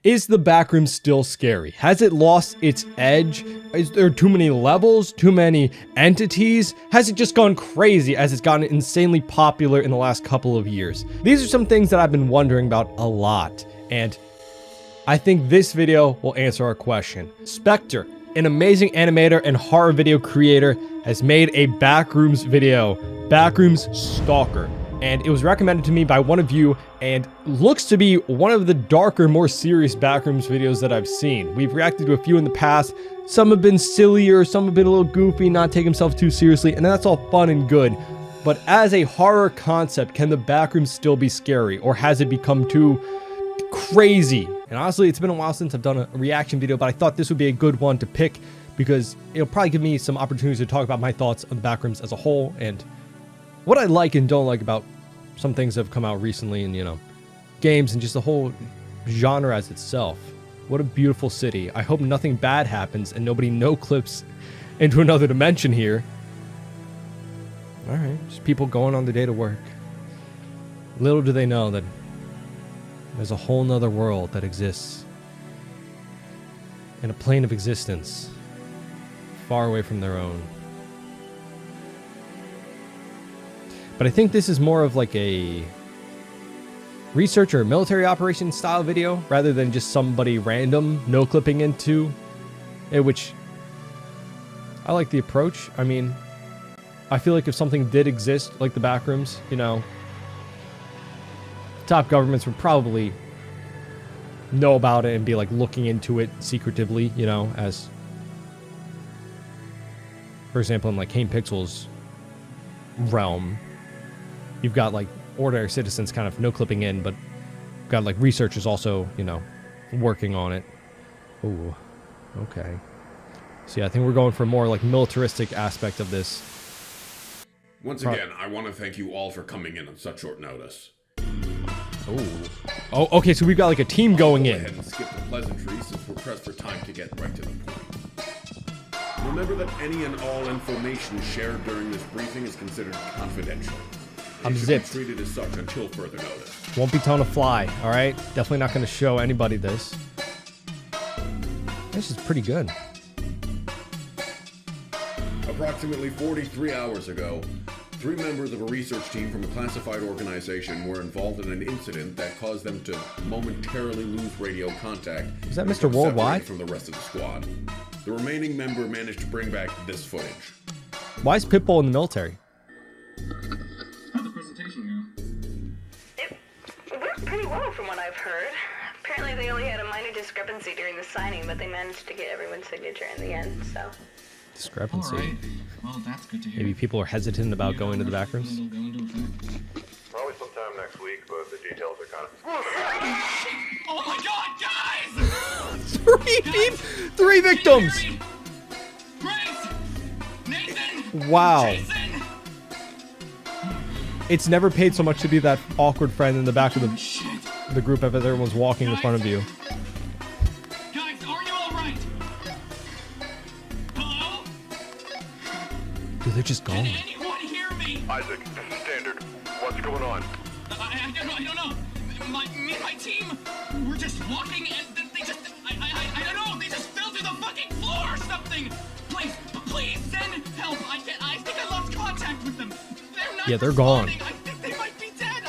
Is the backroom still scary? Has it lost its edge? Is there too many levels? Too many entities? Has it just gone crazy as it's gotten insanely popular in the last couple of years? These are some things that I've been wondering about a lot, and I think this video will answer our question. Spectre, an amazing animator and horror video creator, has made a Backrooms video, Backrooms Stalker. And it was recommended to me by one of you, and looks to be one of the darker, more serious Backrooms videos that I've seen. We've reacted to a few in the past. Some have been sillier, some have been a little goofy, not take themselves too seriously, and that's all fun and good. But as a horror concept, can the Backrooms still be scary, or has it become too crazy? And honestly, it's been a while since I've done a reaction video, but I thought this would be a good one to pick because it'll probably give me some opportunities to talk about my thoughts on the Backrooms as a whole and what I like and don't like about some things that have come out recently in, you know, games and just the whole genre as itself. What a beautiful city. I hope nothing bad happens and nobody no-clips into another dimension here. Alright, just people going on their day to work. Little do they know that there's a whole nother world that exists in a plane of existence far away from their own. But I think this is more of like a research or military operation style video rather than just somebody random no clipping into it, which I like the approach. I mean, I feel like if something did exist like the Backrooms, you know, top governments would probably know about it and be like looking into it secretively, you know, as for example in like Kane Pixel's realm. You've got like ordinary citizens kind of no clipping in, but got like researchers also, you know, working on it. Ooh, okay. So yeah, I think we're going for a more like militaristic aspect of this. Once again, I want to thank you all for coming in on such short notice. Oh, okay, so we've got like a team going in. Go ahead and skip the pleasantries since we're pressed for time to get right to the point. Remember that any and all information shared during this briefing is considered confidential. I'm zipped. Treated as such until further notice. Won't be telling a fly, all right? Definitely not going to show anybody this. This is pretty good. Approximately 43 hours ago, 3 members of a research team from a classified organization were involved in an incident that caused them to momentarily lose radio contact. Is that Mr. Worldwide? From the rest of the squad. The remaining member managed to bring back this footage. Why is Pitbull in the military? How'd the presentation go? It went pretty well from what I've heard. Apparently they only had a minor discrepancy during the signing, but they managed to get everyone's signature in the end, so. Discrepancy. All right. Well, that's good to hear. Maybe people are hesitant about going to the Backrooms. It'll go into effect. Probably sometime next week, but the details are kind of... Oh my God, guys! Three victims! Mary, Grace, Nathan, Wow. Jason. It's never paid so much to be that awkward friend in the back of Oh, shit. the group as everyone's walking in front of you. Guys, are you all right? Hello? Dude, they're just gone. Can anyone hear me? Isaac, this is Standard. What's going on? I don't know. Me and my team, we're just walking and they just, I don't know, they just fell through the fucking floor or something. Please send help. I think I lost contact with them. They're not Yeah, they're gone. responding. I think they might be dead.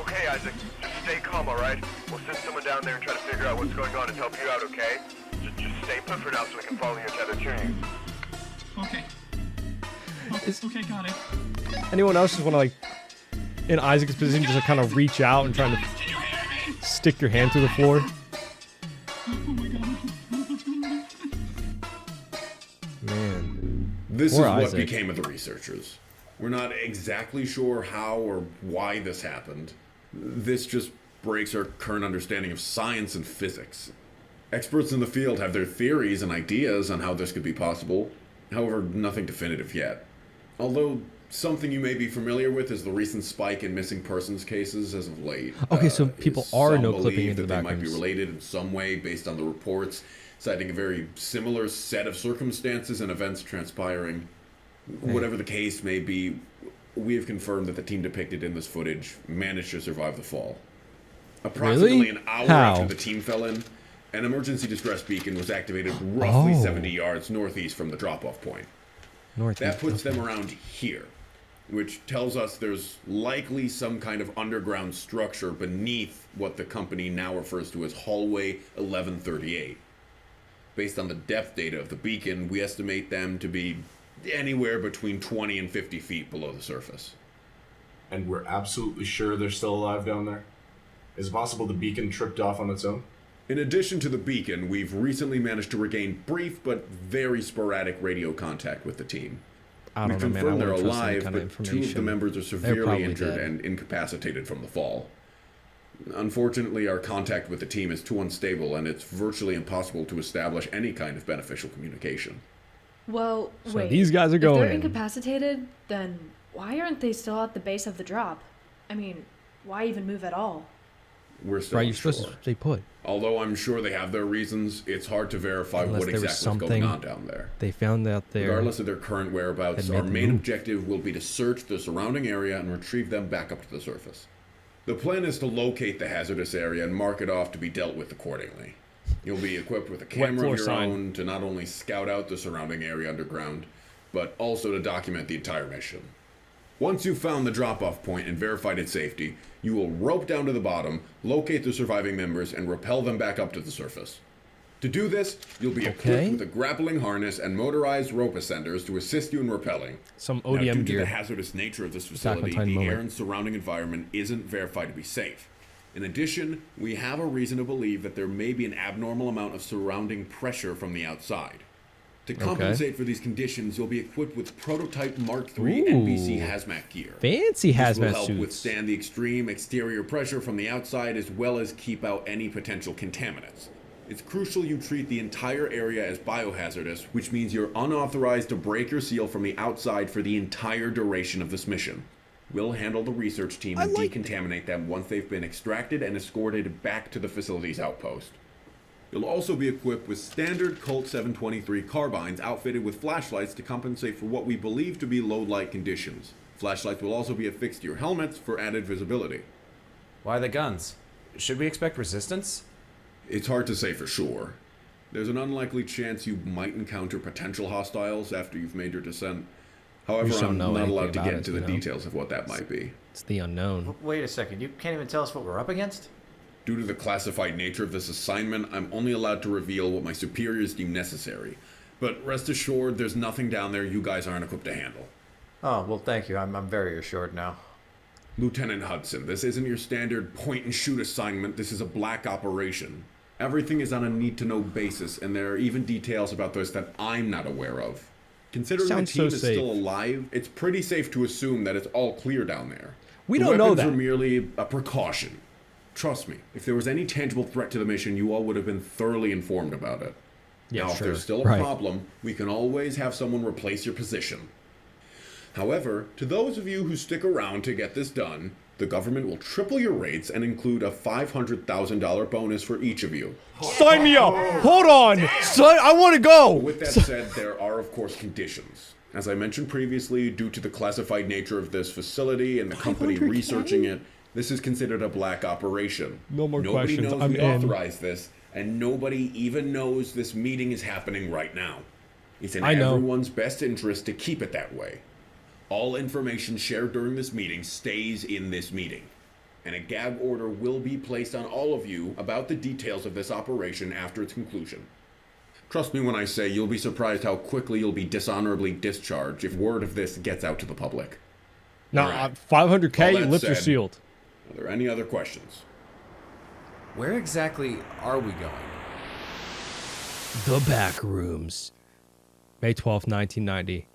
Okay, Isaac, just stay calm, alright? We'll send someone down there and try to figure out what's going on and help you out, okay? Just stay put for now so we can follow your tether tuning. Okay. Okay, got it. Anyone else just want to, like, in Isaac's position, just kind of reach out and trying to Can you hear me? stick your hand through the floor? Oh my God. Man. This Poor is what Isaac. became of the researchers. We're not exactly sure how or why this happened. This just breaks our current understanding of science and physics. Experts in the field have their theories and ideas on how this could be possible. However, nothing definitive yet. Although, something you may be familiar with is the recent spike in missing persons cases as of late. Okay, so people are Some no-clipping believe into that the they might be Backrooms. related in some way based on the reports, citing a very similar set of circumstances and events transpiring. Whatever the case may be, we have confirmed that the team depicted in this footage managed to survive the fall. Approximately Really? an hour How? after the team fell in, an emergency distress beacon was activated roughly Oh. 70 yards northeast from the drop-off point. That puts them around here, which tells us there's likely some kind of underground structure beneath what the company now refers to as Hallway 1138. Based on the depth data of the beacon, we estimate them to be anywhere between 20 and 50 feet below the surface. And we're absolutely sure they're still alive down there? Is it possible the beacon tripped off on its own? In addition to the beacon, we've recently managed to regain brief but very sporadic radio contact with the team. I We've don't know, man. I confirmed they're wouldn't trust any alive, kind of but two of the information. members are They're severely probably injured dead. and incapacitated from the fall. Unfortunately, our contact with the team is too unstable, and it's virtually impossible to establish any kind of beneficial communication. Well, So wait. these guys are If going they're in. incapacitated, then why aren't they still at the base of the drop? I mean, why even move at all? We're still Right, you're unsure. supposed to stay put. Although I'm sure they have their reasons, it's hard to verify Unless what there was exactly is something going on down there. They found out there. Regardless of their current whereabouts, Had made our the main move. objective will be to search the surrounding area and retrieve them back up to the surface. The plan is to locate the hazardous area and mark it off to be dealt with accordingly. You'll be equipped with a camera floor of your sign. own to not only scout out the surrounding area underground, but also to document the entire mission. Once you've found the drop-off point and verified its safety, you will rope down to the bottom, locate the surviving members, and rappel them back up to the surface. To do this, you'll be Okay. equipped with a grappling harness and motorized rope ascenders to assist you in rappelling. Some Now, ODM due to gear. the hazardous nature of this Attack on facility, Titan the moment. air and surrounding environment isn't verified to be safe. In addition, we have a reason to believe that there may be an abnormal amount of surrounding pressure from the outside. To compensate for these conditions, you'll be equipped with prototype Mark III Ooh. NBC hazmat gear. Fancy This will hazmat help suits. withstand the extreme exterior pressure from the outside as well as keep out any potential contaminants. It's crucial you treat the entire area as biohazardous, which means you're unauthorized to break or seal from the outside for the entire duration of this mission. We'll handle the research team and decontaminate them once they've been extracted and escorted back to the facility's outpost. You'll also be equipped with standard Colt 723 carbines outfitted with flashlights to compensate for what we believe to be low light conditions. Flashlights will also be affixed to your helmets for added visibility. Why the guns? Should we expect resistance? It's hard to say for sure. There's an unlikely chance you might encounter potential hostiles after you've made your descent. However, just don't I'm know not anything allowed to about get it, into you the know? details of what that might be. It's the unknown. Wait a second, you can't even tell us what we're up against? Due to the classified nature of this assignment, I'm only allowed to reveal what my superiors deem necessary. But rest assured, there's nothing down there you guys aren't equipped to handle. Oh, well, thank you. I'm very assured now. Lieutenant Hudson, this isn't your standard point-and-shoot assignment. This is a black operation. Everything is on a need-to-know basis, and there are even details about this that I'm not aware of. Considering the Sounds team so is safe. still alive, it's pretty safe to assume that it's all clear down there. We The don't know weapons that. are merely a precaution. Trust me, if there was any tangible threat to the mission, you all would have been thoroughly informed about it. Yeah, now, if sure. there's still a Right. problem, we can always have someone replace your position. However, to those of you who stick around to get this done, the government will triple your rates and include a $500,000 bonus for each of you. Sign me up! Hold on! Son, I want to go! With that said, there are of course conditions. As I mentioned previously, due to the classified nature of this facility and the company 500K? researching it, this is considered a black operation. No more Nobody questions. knows I'm we in. authorized this, and nobody even knows this meeting is happening right now. It's in I know. everyone's best interest to keep it that way. All information shared during this meeting stays in this meeting, and a gag order will be placed on all of you about the details of this operation after its conclusion. Trust me when I say you'll be surprised how quickly you'll be dishonorably discharged if word of this gets out to the public. Now, All right. 500K, All that lips are said, sealed. Are there any other questions? Where exactly are we going? The Backrooms. May 12th, 1990.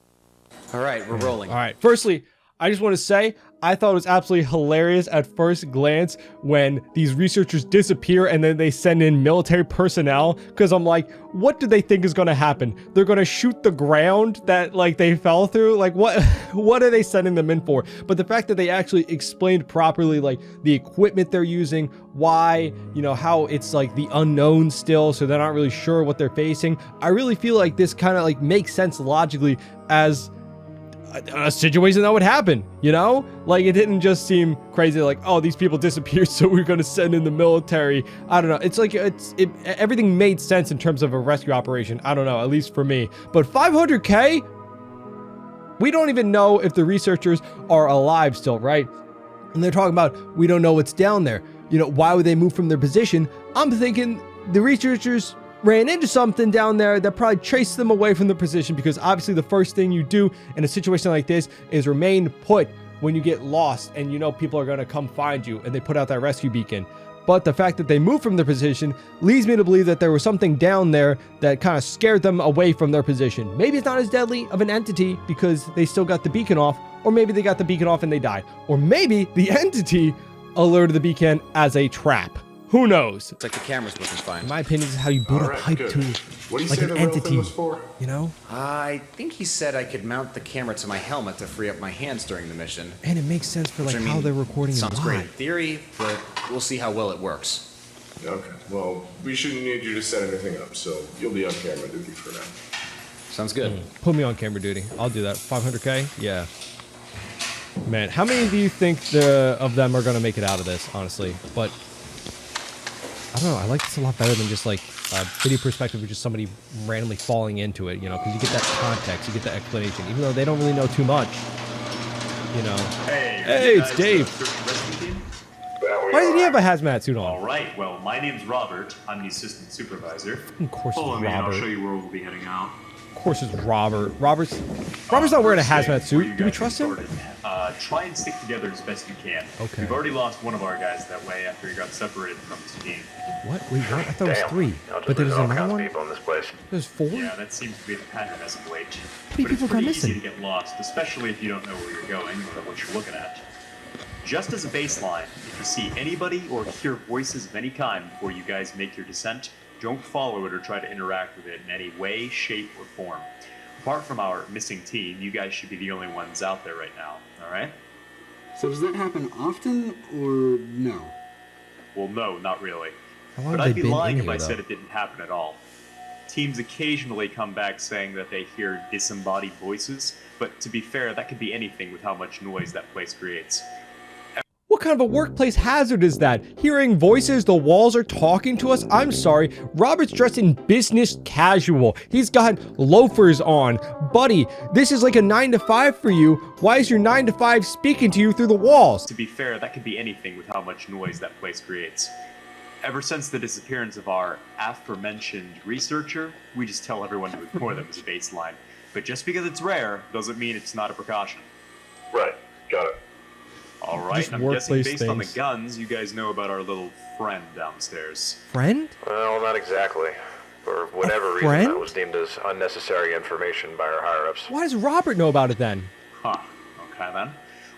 All right, we're rolling. All right. Firstly, I just want to say I thought it was absolutely hilarious at first glance when these researchers disappear and then they send in military personnel, because I'm like, what do they think is going to happen? They're going to shoot the ground that like they fell through? Like what are they sending them in for? But the fact that they actually explained properly like the equipment they're using, why, you know, how it's like the unknown still, so they're not really sure what they're facing. I really feel like this kind of like makes sense logically as a situation that would happen, you know? Like, it didn't just seem crazy, like, oh, these people disappeared, so we're gonna send in the military. I don't know. It's like, everything made sense in terms of a rescue operation. I don't know, at least for me. But 500K? We don't even know if the researchers are alive still, right? And they're talking about, we don't know what's down there. You know, why would they move from their position? I'm thinking the researchers ran into something down there that probably chased them away from the position, because obviously the first thing you do in a situation like this is remain put when you get lost and you know people are going to come find you, and they put out that rescue beacon. But the fact that they moved from their position leads me to believe that there was something down there that kind of scared them away from their position. Maybe it's not as deadly of an entity because they still got the beacon off, or maybe they got the beacon off and they died. Or maybe the entity alerted the beacon as a trap. Who knows? It's like the camera's working fine. In my opinion, this is how you build up hype to What do you like say an the real entity, thing was for? you know? I think he said I could mount the camera to my helmet to free up my hands during the mission. And it makes sense for like Which, I how mean, they're recording it sounds great in live. theory, but we'll see how well it works. Okay, well, we shouldn't need you to set anything up, so you'll be on camera duty for now. Sounds good. Put me on camera duty. I'll do that. 500K? Yeah. Man, how many do you think of them are going to make it out of this, honestly? But I don't know. I like this a lot better than just like a video perspective of just somebody randomly falling into it, you know, because you get that context, you get that explanation, even though they don't really know too much, you know. Hey, it's Dave. Why doesn't he have a hazmat suit on? All right. Well, my name's Robert. I'm the assistant supervisor. Of course Follow it's me and I'll Robert. show you where we'll be heading out. Of course it's Robert. Robert's not wearing a hazmat suit. Do we trust him? Try and stick together as best you can. Okay. We've already lost one of our guys that way after he got separated from his team. What? Wait, what? I thought it was 3. But there's another one? People in this place. There's 4? Yeah, that seems to be the pattern as of late. many But it's people got pretty easy missing? to get lost, especially if you don't know where you're going or what you're looking at. Just as a baseline, if you see anybody or hear voices of any kind before you guys make your descent, don't follow it or try to interact with it in any way, shape, or form. Apart from our missing team, you guys should be the only ones out there right now, alright? So does that happen often, or no? Well, no, not really. How long But have I'd they be been lying in if I here, said though? it didn't happen at all. Teams occasionally come back saying that they hear disembodied voices, but to be fair, that could be anything with how much noise that place creates. What kind of a workplace hazard is that? Hearing voices, the walls are talking to us? I'm sorry, Robert's dressed in business casual. He's got loafers on. Buddy, this is like a 9 to 5 for you. Why is your 9 to 5 speaking to you through the walls? To be fair, that could be anything with how much noise that place creates. Ever since the disappearance of our aforementioned researcher, we just tell everyone to ignore them as a baseline. But just because it's rare, doesn't mean it's not a precaution. Right, got it. Alright, Just I'm guessing workplace based on the things. guns, you guys know about our little friend downstairs. Friend? Well, not exactly. For whatever reason, friend? that was deemed as unnecessary information by our higher-ups. Why does Robert know about it then? Huh, okay then.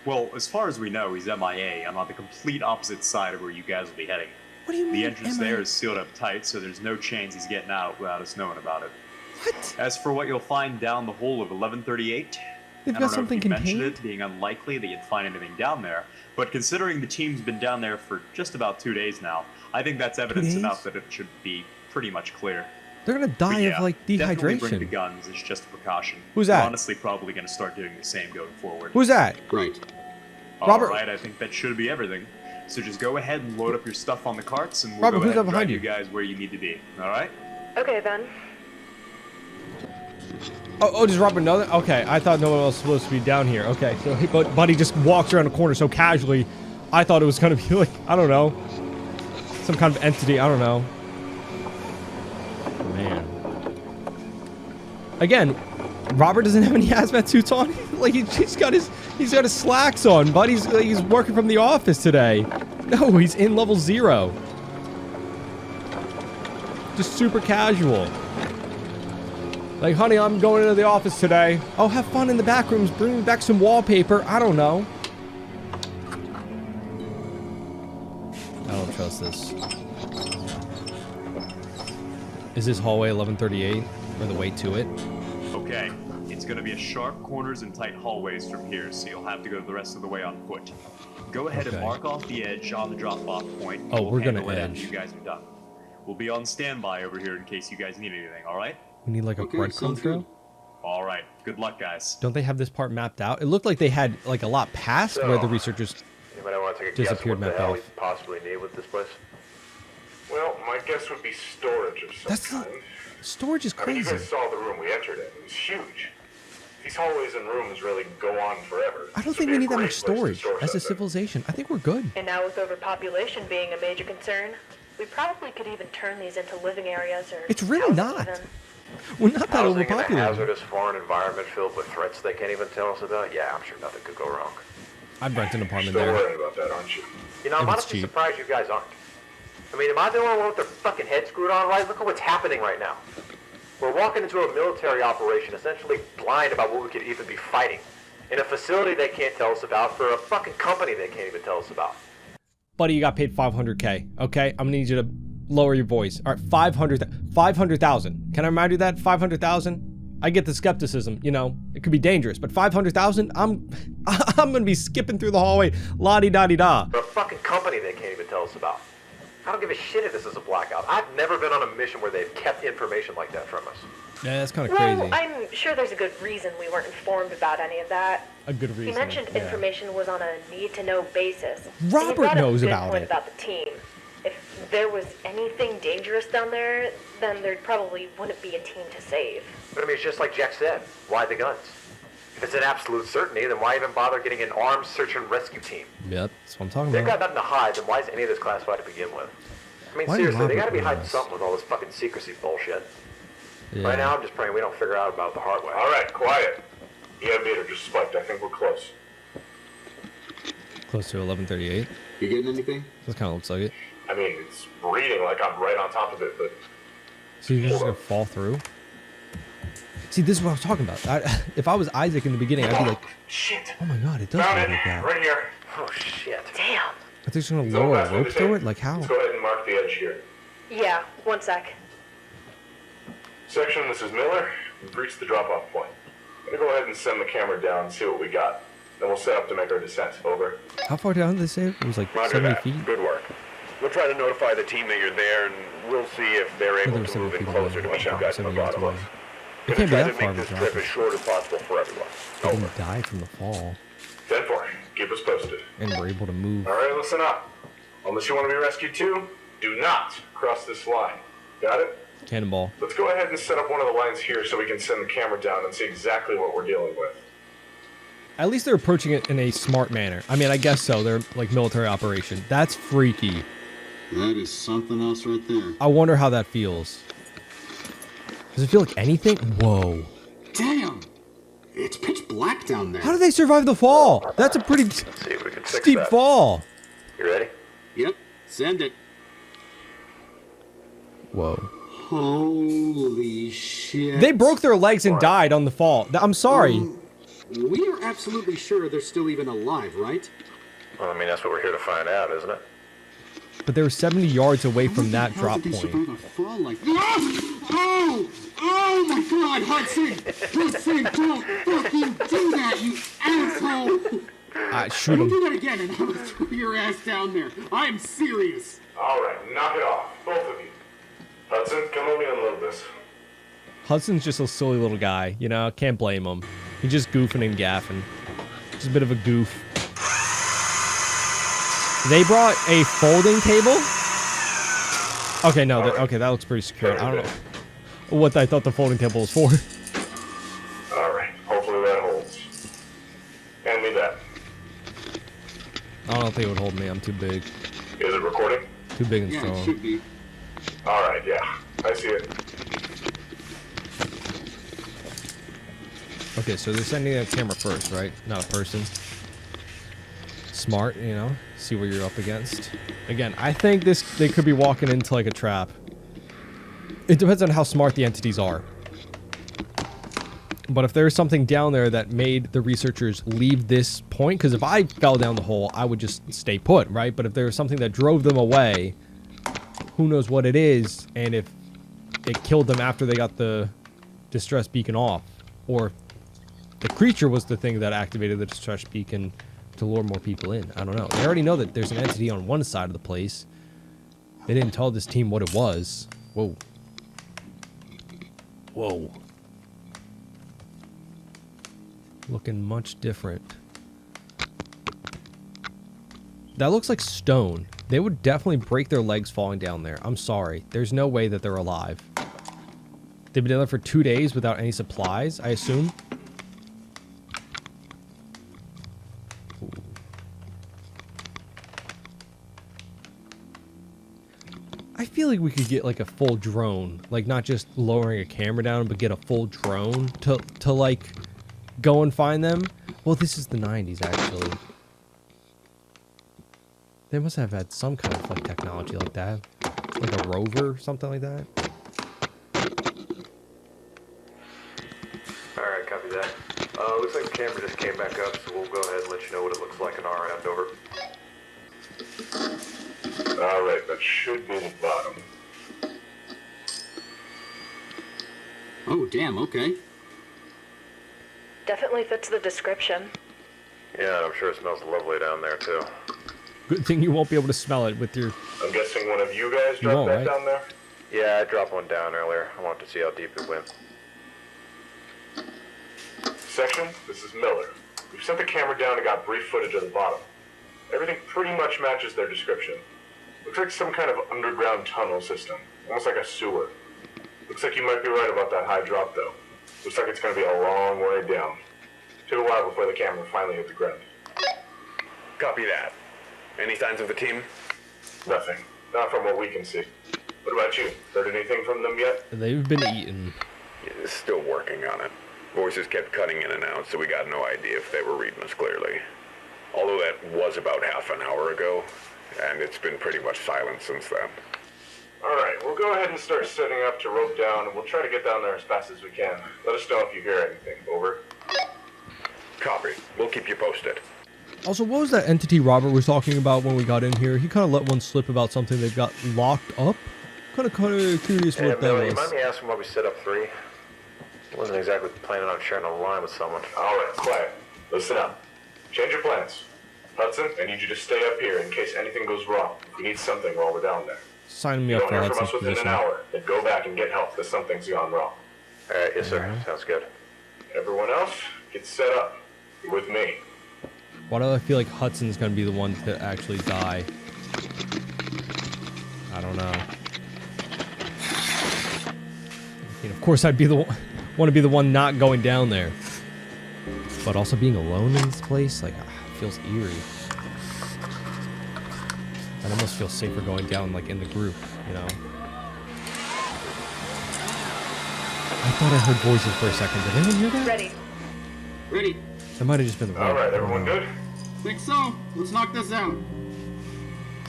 Well, as far as we know, he's MIA. I'm on the complete opposite side of where you guys will be heading. What do you mean, The entrance MIA? there is sealed up tight, so there's no chance he's getting out without us knowing about it. What? As for what you'll find down the hole of 1138, They've I got don't know something if you mentioned contained? it being unlikely that you'd find anything down there, but considering the team's been down there for just about 2 days now, I think that's evidence days? enough that it should be pretty much clear. They're gonna But die yeah, of like definitely bring the dehydration. guns. It's just a precaution. Who's We're that? honestly probably going to start doing the same going forward. Who's that? Right. Robert- Alright, I think that should be everything. So just go ahead and load up your stuff on the carts, and we'll Robert, go who's ahead that and drive behind you you? guys where you need to be. Alright? Okay, then. Oh, does Robert know that? Okay, I thought no one else was supposed to be down here. Okay, so but Buddy just walks around the corner so casually. I thought it was gonna be like, I don't know, some kind of entity. I don't know. Man. Again, Robert doesn't have any hazmat suits on. Like he's got his slacks on. Buddy's he's working from the office today. No, he's in level 0. Just super casual. Like, honey, I'm going into the office today. Oh, have fun in the back rooms. Bring me back some wallpaper. I don't know. I don't trust this. Is this hallway 1138? Or the way to it? Okay. It's going to be a sharp corners and tight hallways from here, so you'll have to go the rest of the way on foot. Go ahead and Okay. mark off the edge on the drop-off point. and Oh, we'll we're gonna handle it after edge. you guys are done. We'll be on standby over here in case you guys need anything, alright? We need like a Okay, breadcrumb sounds trail? good. All right. Good luck, guys. Don't they have this part mapped out? It looked like they had like a lot past where the researchers Anybody want to take a disappeared guess what mapped the hell off. we possibly need with this place? Well, my guess would be storage of some That's kind. storage is I mean, you crazy. guys saw the room we entered in. It was huge. These hallways and rooms really go on forever. I don't This think would we be need that great much place to storage store as a stuff in. civilization. I think we're good. And now with overpopulation being a major concern, we probably could even turn these into living areas or It's really housing not. even. We're not that Housing in a overpopulated. hazardous foreign environment filled with threats they can't even tell us about? Yeah, I'm sure nothing could go wrong. I'd rent an apartment Still there. worried about that, aren't you? You know, I'm If it's honestly cheap. surprised you guys aren't. I mean, am I the only one with their fucking head screwed on right? Look at what's happening right now. We're walking into a military operation, essentially blind about what we could even be fighting. In a facility they can't tell us about, for a fucking company they can't even tell us about. Buddy, you got paid $500K, okay? I'm gonna need you to lower your voice. All right, 500,000. Can I remind you that? 500,000? I get the skepticism, you know, it could be dangerous, but 500,000? I'm gonna be skipping through the hallway, la-di-da-di-da. For a fucking company they can't even tell us about. I don't give a shit if this is a blackout. I've never been on a mission where they've kept information like that from us. Yeah, that's kind of Well, crazy. I'm sure there's a good reason we weren't informed about any of that. A good reason. He mentioned yeah. information was on a need-to-know basis. Robert And he brought up knows a good about point it. about the team. If there was anything dangerous down there, then there probably wouldn't be a team to save. But I mean, it's just like Jack said. Why the guns? If it's an absolute certainty, then why even bother getting an armed search and rescue team? Yep, that's what I'm talking They've about. got nothing to hide, then why is any of this classified to begin with? I mean, Why did seriously, they Robert gotta be do hiding this? something with all this fucking secrecy bullshit. Yeah. Right now, I'm just praying we don't figure out about it the hard way. All right, quiet. EM meter just spiked. I think we're close. Close to 1138. You getting anything? That kind of looks like it. I mean, it's reading like I'm right on top of it, but So you're just gonna fall through? See, this is what I was talking about. If I was Isaac in the beginning, I'd be like, shit. oh my god, it does Found look it. like that. Right here. Oh shit. Damn. Are they just gonna So lower last a one rope to through take. it? Like how? Let's go ahead and mark the edge here. Yeah, one sec. Section, this is Miller. We've reached the drop-off point. I'm gonna go ahead and send the camera down and see what we got. Then we'll set up to make our descent. Over. How far down did they say? It was like Roger 70 that. feet? Good work. We'll try to notify the team that you're there, and we'll see if they're Well, able they were to 70 move in feet closer away. to meet you guys in the 70 yards bottom. away. It Gonna can't be try that to far make of a this drop. trip as short as possible for everyone. They Over. didn't die from the fall. 10-4. Keep us posted. And were able to move. All right, listen up. Unless you want to be rescued too, do not cross this line. Got it? Cannonball. Let's go ahead and set up one of the lines here so we can send the camera down and see exactly what we're dealing with. At least they're approaching it in a smart manner. I mean, I guess so. They're like military operation. That's freaky. That is something else right there. I wonder how that feels. Does it feel like anything? Whoa. Damn! It's pitch black down there. How did they survive the fall? That's a pretty See if we can fix steep that. fall. You ready? Yep, send it. Whoa. Holy shit. They broke their legs and died on the fall. I'm sorry. We are absolutely sure they're still even alive, right? Well, I mean, that's what we're here to find out, isn't it? But they were 70 yards away from that How drop did they point. survive a fall like Oh! Oh my god, Hudson! Hudson, don't fucking do that, you asshole! Shoot Don't him. do that again and I'll throw your ass down there. I'm serious. All right, knock it off, both of you. Hudson, come let me unload this. Hudson's just a silly little guy, you know? Can't blame him. He's just goofing and gaffing. Just a bit of a goof. They brought a folding table? Okay, no, okay, that looks pretty secure. I don't know what I thought the folding table was for. All right, hopefully that holds. Hand me that. I don't think it would hold me. I'm too big. Is it recording? Too big and Yeah, it strong. should be. All right, yeah, I see it. Okay, so they're sending a camera first, right? Not a person. Smart, you know? See what you're up against. Again, I think they could be walking into like a trap. It depends on how smart the entities are. But if there's something down there that made the researchers leave this point, because if I fell down the hole, I would just stay put, right? But if there was something that drove them away, who knows what it is, and if it killed them after they got the distress beacon off, or the creature was the thing that activated the distress beacon to lure more people in. I don't know. They already know that there's an entity on one side of the place. They didn't tell this team what it was. Whoa. Whoa. Looking much different. That looks like stone. They would definitely break their legs falling down there. I'm sorry. There's no way that they're alive. They've been down there for 2 days without any supplies, I assume. I feel like we could get like a full drone, like not just lowering a camera down, but get a full drone to like go and find them. Well, this is the 90s actually. They must have had some kind of like technology like that, like a rover or something like that. All right, copy that. Looks like the camera just came back up, so we'll go ahead and let you know what it looks like on our end. Over. All right, that should be the bottom. Oh, damn, okay. Definitely fits the description. Yeah, I'm sure it smells lovely down there, too. Good thing you won't be able to smell it with your... I'm guessing one of you guys dropped that down there? Yeah, I dropped one down earlier. I wanted to see how deep it went. Section, this is Miller. We've sent the camera down and got brief footage of the bottom. Everything pretty much matches their description. Looks like some kind of underground tunnel system, almost like a sewer. Looks like you might be right about that high drop, though. Looks like it's going to be a long way down. Took a while before the camera finally hit the ground. Copy that. Any signs of the team? Nothing. Not from what we can see. What about you? Heard anything from them yet? They've been eaten. Yeah, still working on it. Voices kept cutting in and out, so we got no idea if they were reading us clearly. Although that was about half an hour ago, and it's been pretty much silent since then. Alright, we'll go ahead and start setting up to rope down, and we'll try to get down there as fast as we can. Let us know if you hear anything. Over. Copy. We'll keep you posted. Also, what was that entity Robert was talking about when we got in here? He kind of let one slip about something that got locked up. Kind of curious what that Miller, was. you mind me asking why we set up 3? I wasn't exactly planning on sharing a line with someone. Alright, quiet. Listen up. Change your plans. Hudson, I need you to stay up here in case anything goes wrong. If we need something while we're down there. Sign me If up you for don't hear from Hudson's us within position. an hour, then go back and get help because something's gone wrong. Alright, yes sir. Sounds good. Everyone else, get set up. You're with me. Why do I feel like Hudson's gonna be the one to actually die? I don't know. I mean, of course I'd be the one, want to be the one not going down there. But also being alone in this place, like, feels eerie. I'd almost feel safer going down, like, in the group, you know? I thought I heard voices for a second. Did anyone hear that? Ready. Ready. That might have just been the wind. Alright, everyone good? Think so. Let's knock this out.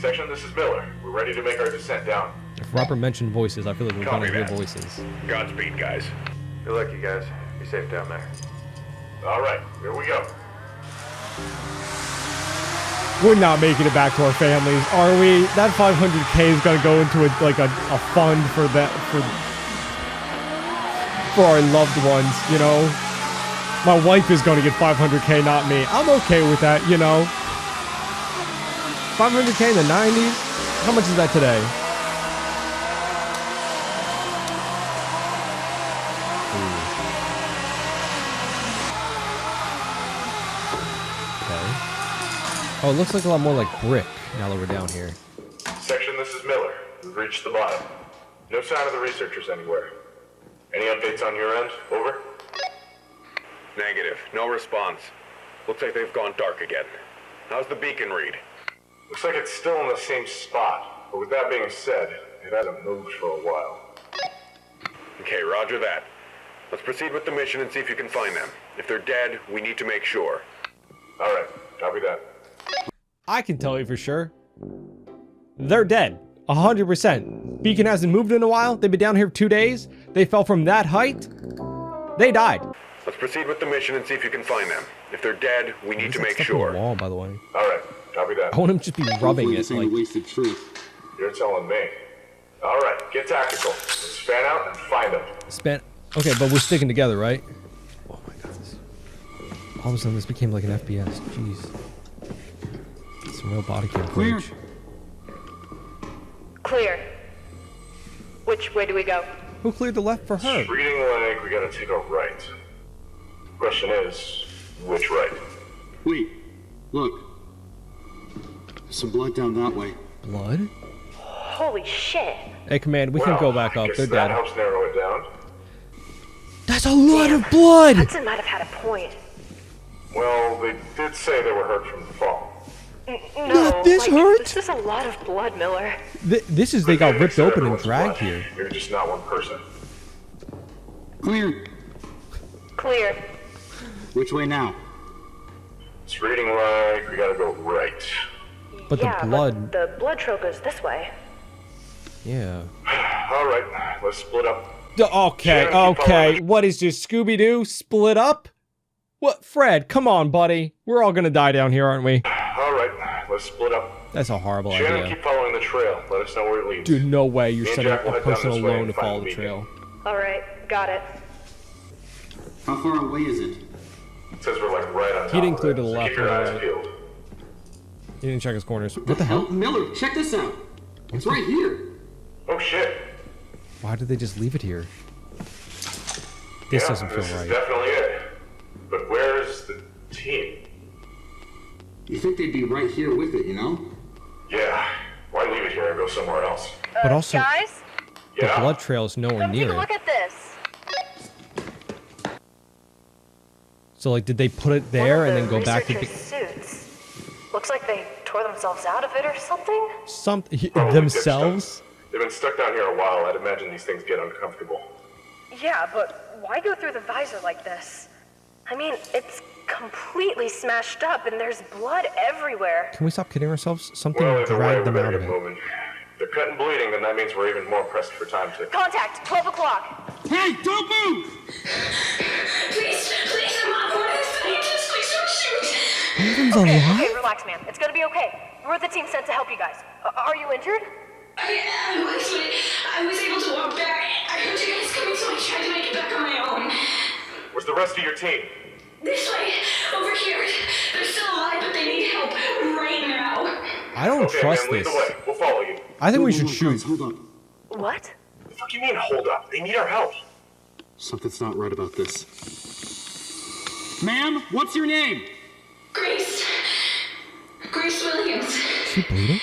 Section, this is Miller. We're ready to make our descent down. If Robert mentioned voices, I feel like we're Copy gonna hear that. voices. Godspeed, guys. Good luck, you guys. Be safe down there. Alright, here we go. We're not making it back to our families, are we? That 500K is gonna go into a fund for that for our loved ones, you know. My wife is gonna get 500K, not me. I'm okay with that, you know. 500K in the 90s. How much is that today? Oh, it looks like a lot more like brick now that we're down here. Section, this is Miller. We've reached the bottom. No sign of the researchers anywhere. Any updates on your end? Over? Negative. No response. Looks like they've gone dark again. How's the beacon read? Looks like it's still in the same spot. But with that being said, it hasn't moved for a while. Okay, roger that. Let's proceed with the mission and see if you can find them. If they're dead, we need to make sure. Alright, copy that. I can tell you for sure. They're dead. 100%. Beacon hasn't moved in a while. They've been down here for 2 days. They fell from that height. They died. Let's proceed with the mission and see if you can find them. If they're dead, we need to make Stuck in the sure. wall, by the way. Alright, copy that. I want him to just be rubbing Hopefully it. this ain't Like, a wasted truth. You're telling me. Alright, get tactical. Let's fan out and find them. okay, but we're sticking together, right? Oh my god. All of a sudden, this became like an FPS. Jeez. Some real body cam Clear. footage. Clear. Which way do we go? Who cleared the left for her? Reading like we gotta take a right. Question is, Which right? Wait, look. There's some blood down that way. Blood? Holy shit. Hey, Command, we can go back up. They're That dead. helps narrow it down. That's a lot of blood! Hudson might have had a point. Well, they did say they were hurt from the fall. No, this hurt? This is a lot of blood, Miller. This is they got ripped open and dragged here. You're just not one person. Clear. Clear. Which way now? It's reading like we gotta go right. But yeah, the blood... But the blood trail goes this way. Yeah. All right, let's split up. Okay, okay. What is this, Scooby-Doo? Split up? What, Fred? Come on, buddy. We're all gonna die down here, aren't we? All right, let's split up. That's a horrible Shannon, idea. keep following the trail. Let us know where it leads. Dude, no way you're Me and setting Jack will a head down person this way alone and to find follow the the beacon. trail. Alright, got it. How far away is it? It says we're like right on top. He didn't clear of to it, the so left keep your or the eyes right. peeled. He didn't check his corners. What the hell? Miller, check this out. It's right here. Oh shit. Why did they just leave it here? This doesn't feel This right. is definitely it. But where's the team? You think they'd be right here with it, you know? Yeah. Why leave it here and go somewhere else? But also, Guys? the Yeah. blood trail is nowhere Come take near a it. look at this. So, like, did they put it there and then go back to suits. Looks like they tore themselves out of it or something. themselves? They've been stuck down here a while. I'd imagine these things get uncomfortable. Yeah, but why go through the visor like this? I mean, it's completely smashed up and there's blood everywhere. Can we stop kidding ourselves? Something Well, either way, dragged we them better out of get it. moving. If they're cutting bleeding, then that means we're even more pressed for time to... Contact, 12 o'clock. Hey, don't move! Please, I'm not one of the scientists. Please don't shoot. Ethan's Okay, alive? okay, relax, man. It's gonna be okay. We're the team sent to help you guys. Are you injured? I was able to walk back. I heard you guys coming, so I tried to make it back on my own. Where's the rest of your team? This way, over here. They're still alive, but they need help right now. I don't Okay, trust man, lead this. the way. We'll follow you. I think we Whoa, should whoa, shoot. guys, hold up. What? The fuck you mean, hold up? They need our help. Something's not right about this. Ma'am, what's your name? Grace. Grace Williams. Is she bleeding?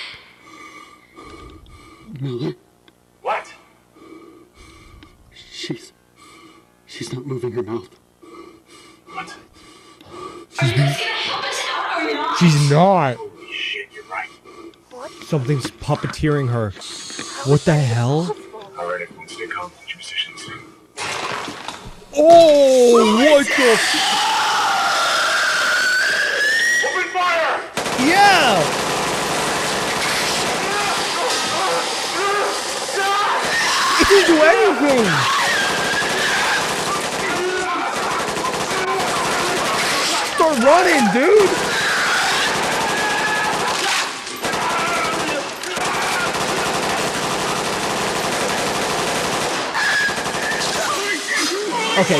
Miller. What? She's not moving her mouth. What? Are you guys gonna help us out or not? She's not. Holy shit, you're right. Something's puppeteering her. What the hell? All right, everyone stay calm. Hold your positions. Oh, what the? Open fire! Yeah! It didn't do anything! Start running, dude! Okay,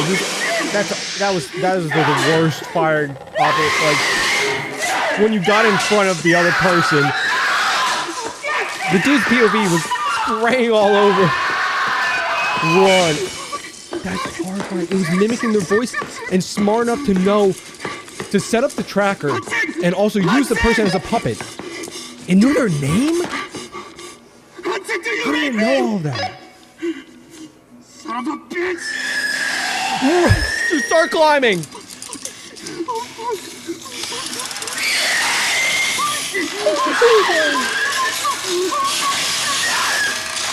that was the worst fired operate. Like when you got in front of the other person, the dude's POV was spraying all over. Run. That's horrifying. It was mimicking their voice and smart enough to know to set up the tracker and also use the person as a puppet. And knew their name? How do you know all that? Son of a bitch! Just start climbing!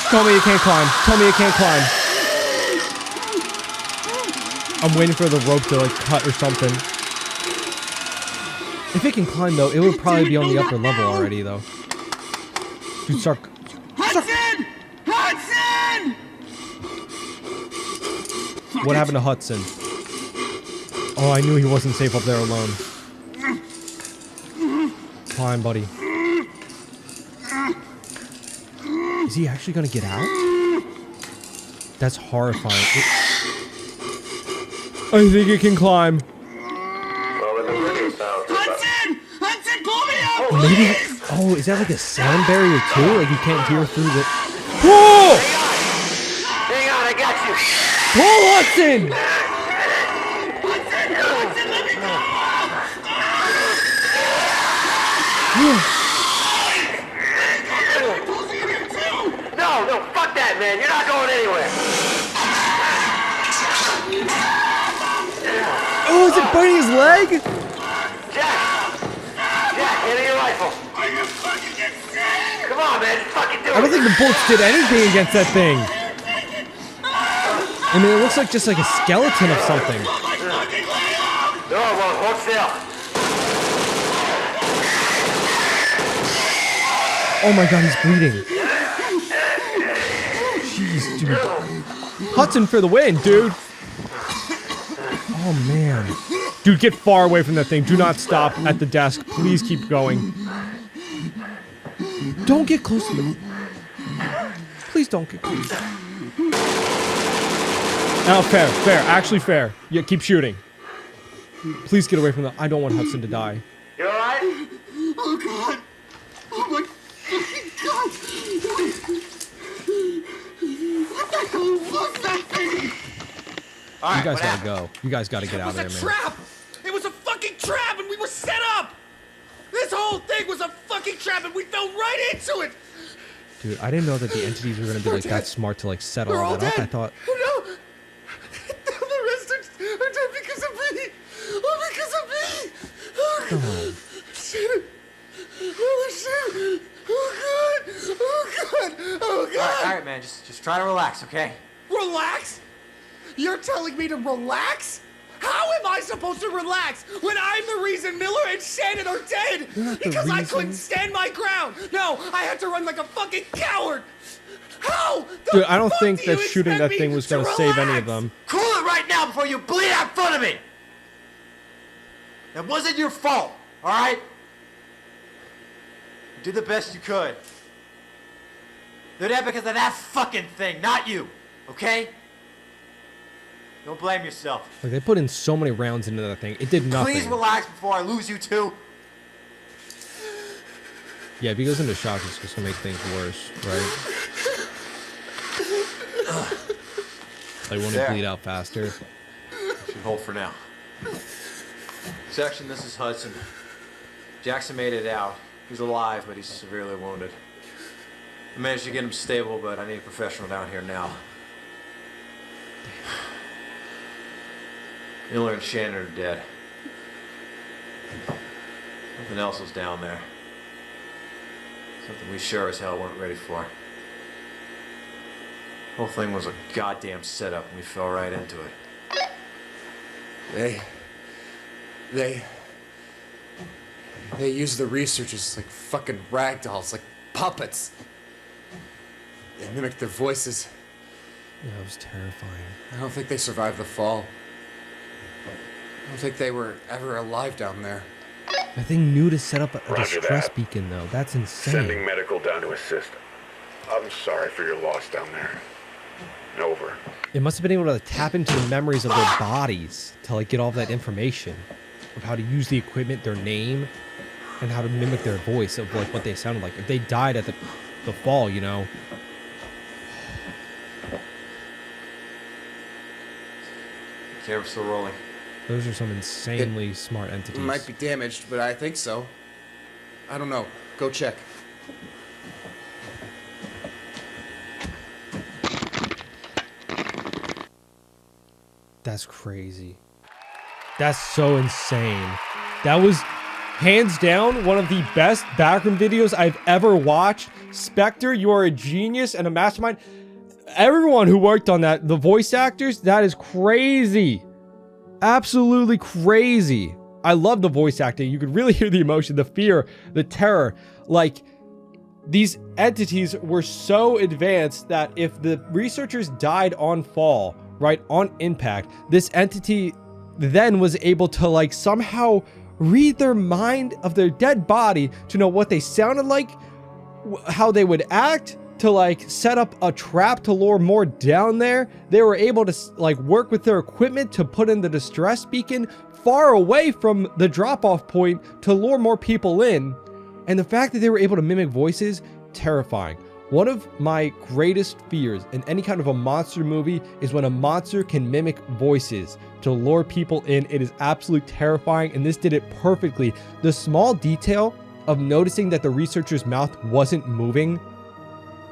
Tell me you can't climb. Tell me you can't climb. I'm waiting for the rope to like cut or something. If it can climb though, it would probably be on the upper level already though. Dude, start. Hudson! Hudson! What happened to Hudson? Oh, I knew he wasn't safe up there alone. Climb, buddy. Is he actually gonna get out? That's horrifying. I think it can climb. Hudson! Hudson, pull me out! Maybe. Oh, is that like a sound barrier too? Like you can't hear through the. Whoa! Hang on, I got you. Pull Hudson! Hudson, let me go! No, fuck that, man. You're not going anywhere. Oh, is it biting his leg? Jack, hand me your rifle. Come on, man. Fucking do it. I don't think the bullets did anything against that thing. I mean, it looks like just like a skeleton of something. No, well, hold still. Oh my god, he's bleeding. Jeez, dude. Hudson for the win, dude. Oh man. Dude, get far away from that thing. Do not stop at the desk. Please keep going. Don't get close to them. Please don't get close. No, fair. Actually fair. Yeah, keep shooting. Please get away from them. I don't want Hudson to die. You alright? Oh god! Oh my fucking god! What the hell was that thing? All right, You guys what gotta happened? go. You guys gotta get out of there, It was man. a trap! It was a fucking trap and we were set up! This whole thing was a fucking trap and we fell right into it! Dude, I didn't know that the entities were gonna be like that smart to like set They're all all that up. dead. I thought, Oh no! The rest are dead because of me! Oh, because of me! Oh, oh, shit! Oh, shit! Oh, God! Oh, God! Oh, God! All right, man, just try to relax, okay? Relax? You're telling me to relax? How am I supposed to relax when I'm the reason Miller and Shannon are dead? You're not the Because I reason. couldn't stand my ground. No, I had to run like a fucking coward. How? dude, I don't fuck think do that you shooting expect that thing me was to gonna save any of relax? them. Cool it right now before you bleed out in front of me! That wasn't your fault, all right? You did the best you could. They're dead because of that fucking thing, not you, okay? Don't blame yourself. Like they put in so many rounds into that thing. It did nothing. Please relax before I lose you too. Yeah, if he goes into shock, it's just gonna make things worse, right? Like won't it There. bleed out faster? Should hold for now. Section, this is Hudson. Jackson made it out. He's alive, but he's severely wounded. I managed to get him stable, but I need a professional down here now. Miller and Shannon are dead. Something else was down there. Something we sure as hell weren't ready for. The whole thing was a goddamn setup, and we fell right into it. They use the researchers like fucking ragdolls, like puppets. They mimic their voices. Yeah, it was terrifying. I don't think they survived the fall. I don't think they were ever alive down there. That thing knew to set up a Roger distress that. beacon, though. That's insane. Sending medical down to assist. I'm sorry for your loss down there. Over. It must have been able to tap into the memories of their bodies to like get all of that information of how to use the equipment, their name, and how to mimic their voice of like what they sounded like. If they died at the fall, you know. Camera's still rolling. Those are some insanely smart entities. It might be damaged, but I think so. I don't know. Go check. That's crazy. That's so insane. That was hands down one of the best backroom videos I've ever watched. Spectre, you are a genius and a mastermind. Everyone who worked on that, the voice actors, that is crazy. Absolutely crazy. I love the voice acting. You could really hear the emotion, the fear, the terror. Like, these entities were so advanced that if the researchers died on fall, right, on impact, this entity then was able to like somehow read their mind of their dead body to know what they sounded like, how they would act, to like set up a trap to lure more down there. They were able to like work with their equipment to put in the distress beacon far away from the drop-off point to lure more people in. And the fact that they were able to mimic voices, terrifying. One of my greatest fears in any kind of a monster movie is when a monster can mimic voices to lure people in. It is absolutely terrifying, and this did it perfectly. The small detail of noticing that the researcher's mouth wasn't moving,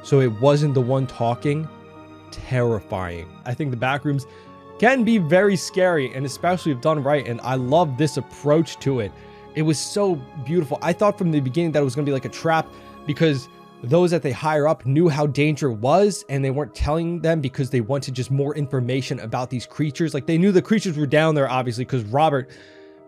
so it wasn't the one talking, terrifying. I think the Backrooms can be very scary, and especially if done right, and I love this approach to it. It was so beautiful. I thought from the beginning that it was going to be like a trap because those that they hire up knew how danger was, and they weren't telling them because they wanted just more information about these creatures. Like, they knew the creatures were down there, obviously, because Robert,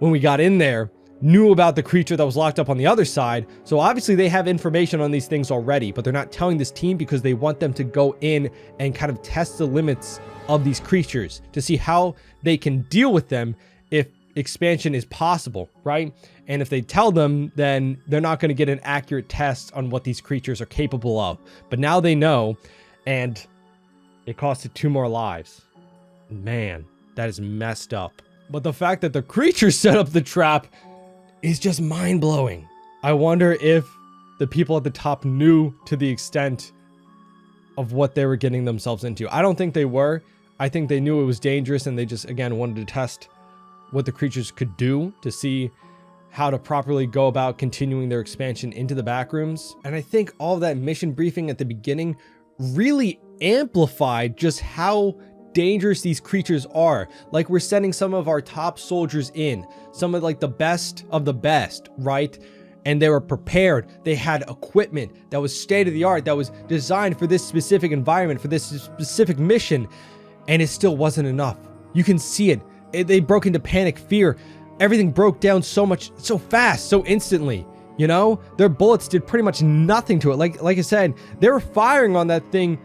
when we got in there, knew about the creature that was locked up on the other side. So obviously they have information on these things already, but they're not telling this team because they want them to go in and kind of test the limits of these creatures to see how they can deal with them if expansion is possible, right? And if they tell them, then they're not going to get an accurate test on what these creatures are capable of. But now they know, and it costed 2 more lives. Man, that is messed up. But the fact that the creature set up the trap is just mind-blowing. I wonder if the people at the top knew to the extent of what they were getting themselves into. I don't think they were. I think they knew it was dangerous, and they just, again, wanted to test what the creatures could do to see how to properly go about continuing their expansion into the Backrooms. And I think all of that mission briefing at the beginning really amplified just how dangerous these creatures are. Like, we're sending some of our top soldiers in, some of like the best of the best, right? And they were prepared. They had equipment that was state of the art, that was designed for this specific environment, for this specific mission, and it still wasn't enough. You can see it. They broke into panic, fear. Everything broke down so much, so fast, so instantly. You know, their bullets did pretty much nothing to it. Like I said, they were firing on that thing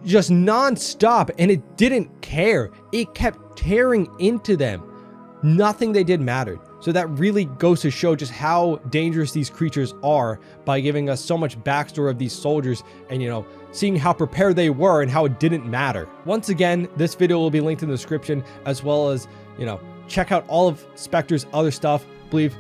just non-stop, and it didn't care. It kept tearing into them. Nothing they did mattered. So that really goes to show just how dangerous these creatures are by giving us so much backstory of these soldiers and, you know, seeing how prepared they were and how it didn't matter. Once again, this video will be linked in the description, as well as, you know, check out all of Spectre's other stuff. I believe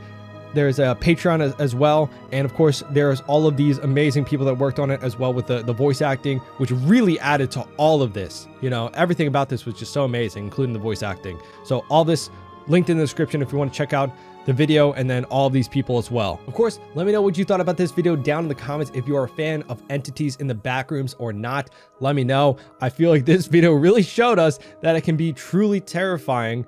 there's a Patreon as well, and of course there's all of these amazing people that worked on it as well, with the voice acting, which really added to all of this. You know, everything about this was just so amazing, including the voice acting. So all this linked in the description if you want to check out the video, and then all of these people as well. Of course, let me know what you thought about this video down in the comments. If you are a fan of entities in the Backrooms or not, let me know. I feel like this video really showed us that it can be truly terrifying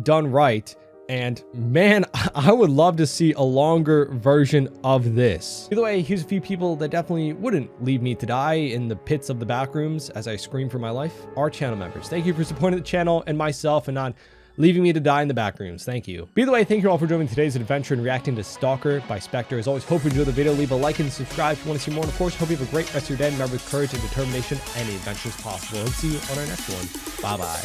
done right. And man, I would love to see a longer version of this. Either way, here's a few people that definitely wouldn't leave me to die in the pits of the Backrooms as I scream for my life. Our channel members, thank you for supporting the channel and myself and not leaving me to die in the Backrooms. Thank you. But either way, thank you all for joining today's adventure and reacting to Stalker by Spectre. As always, hope you enjoyed the video. Leave a like and subscribe if you want to see more. And of course, hope you have a great rest of your day. Remember, with courage and determination, any adventure is possible. And see you on our next one. Bye-bye.